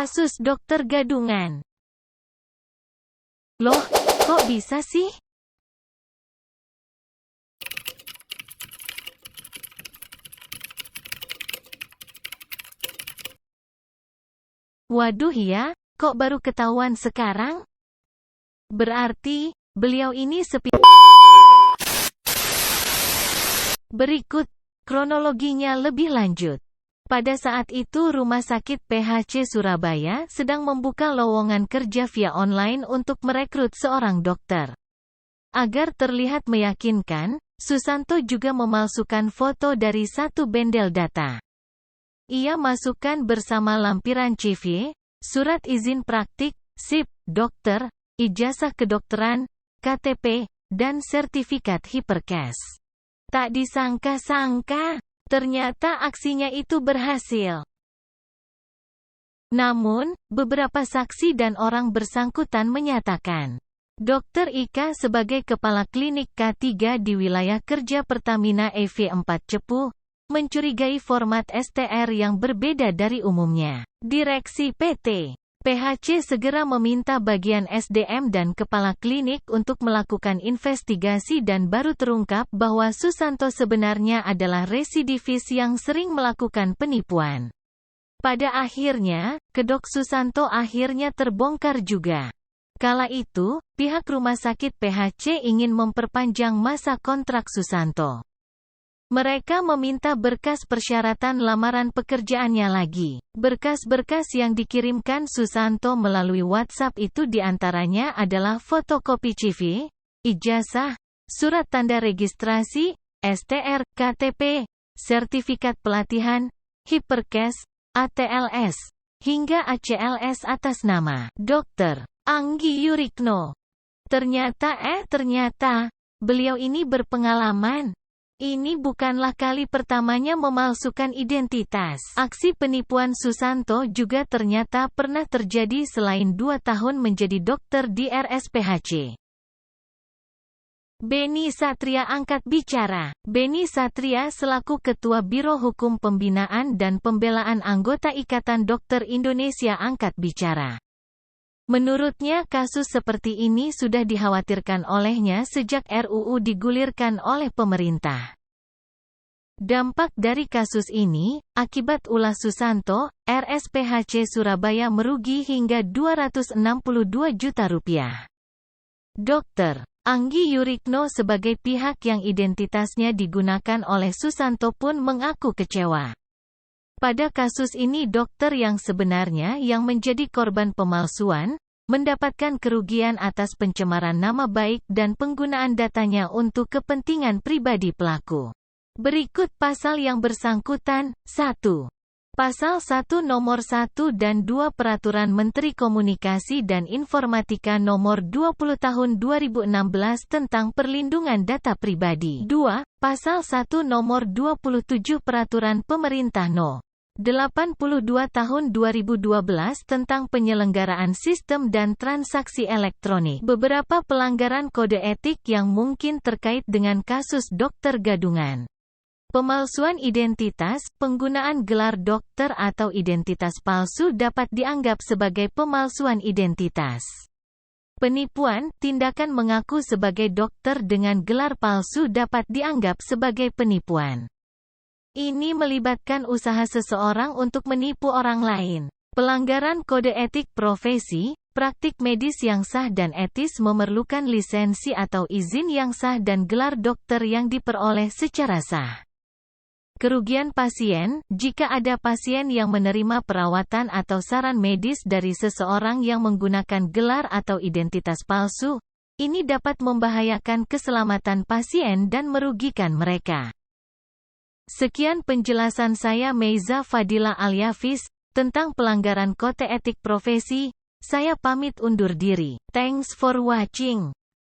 Kasus dokter gadungan. Loh, kok bisa sih? Waduh ya, kok baru ketahuan sekarang? Berarti, beliau ini Berikut, kronologinya lebih lanjut. Pada saat itu Rumah Sakit PHC Surabaya sedang membuka lowongan kerja via online untuk merekrut seorang dokter. Agar terlihat meyakinkan, Susanto juga memalsukan foto dari satu bendel data. Ia masukkan bersama lampiran CV, surat izin praktik, SIP, dokter, ijazah kedokteran, KTP, dan sertifikat Hiperkes. Tak disangka-sangka, ternyata aksinya itu berhasil. Namun, beberapa saksi dan orang bersangkutan menyatakan, Dr. Ika sebagai Kepala Klinik K3 di wilayah kerja Pertamina EV4 Cepu, mencurigai format STR yang berbeda dari umumnya. Direksi PT PHC segera meminta bagian SDM dan kepala klinik untuk melakukan investigasi dan baru terungkap bahwa Susanto sebenarnya adalah residivis yang sering melakukan penipuan. Pada akhirnya, kedok Susanto akhirnya terbongkar juga. Kala itu, pihak rumah sakit PHC ingin memperpanjang masa kontrak Susanto. Mereka meminta berkas persyaratan lamaran pekerjaannya lagi. Berkas-berkas yang dikirimkan Susanto melalui WhatsApp itu diantaranya adalah fotokopi CV, ijazah, surat tanda registrasi, STR, KTP, sertifikat pelatihan, Hiperkes, ATLS, hingga ACLS atas nama Dr. Anggi Yurikno. Ternyata, beliau ini berpengalaman. Ini bukanlah kali pertamanya memalsukan identitas. Aksi penipuan Susanto juga ternyata pernah terjadi selain 2 tahun menjadi dokter di RSPHC. Beni Satria angkat bicara. Beni Satria selaku Ketua Biro Hukum Pembinaan dan Pembelaan Anggota Ikatan Dokter Indonesia angkat bicara. Menurutnya kasus seperti ini sudah dikhawatirkan olehnya sejak RUU digulirkan oleh pemerintah. Dampak dari kasus ini, akibat ulah Susanto, RSPHC Surabaya merugi hingga Rp262 juta. Dr. Anggi Yurikno sebagai pihak yang identitasnya digunakan oleh Susanto pun mengaku kecewa. Pada kasus ini dokter yang sebenarnya yang menjadi korban pemalsuan, mendapatkan kerugian atas pencemaran nama baik dan penggunaan datanya untuk kepentingan pribadi pelaku. Berikut pasal yang bersangkutan. 1. Pasal 1 Nomor 1 dan 2 Peraturan Menteri Komunikasi dan Informatika Nomor 20 Tahun 2016 tentang Perlindungan Data Pribadi. 2. Pasal 1 Nomor 27 Peraturan Pemerintah No. 82 Tahun 2012 tentang penyelenggaraan sistem dan transaksi elektronik. Beberapa pelanggaran kode etik yang mungkin terkait dengan kasus dokter gadungan. Pemalsuan identitas, penggunaan gelar dokter atau identitas palsu dapat dianggap sebagai pemalsuan identitas. Penipuan, tindakan mengaku sebagai dokter dengan gelar palsu dapat dianggap sebagai penipuan. Ini melibatkan usaha seseorang untuk menipu orang lain. Pelanggaran kode etik profesi, praktik medis yang sah dan etis memerlukan lisensi atau izin yang sah dan gelar dokter yang diperoleh secara sah. Kerugian pasien, jika ada pasien yang menerima perawatan atau saran medis dari seseorang yang menggunakan gelar atau identitas palsu, ini dapat membahayakan keselamatan pasien dan merugikan mereka. Sekian penjelasan saya Meiza Fadila Alyafis, tentang pelanggaran kode etik profesi. Saya pamit undur diri. Thanks for watching.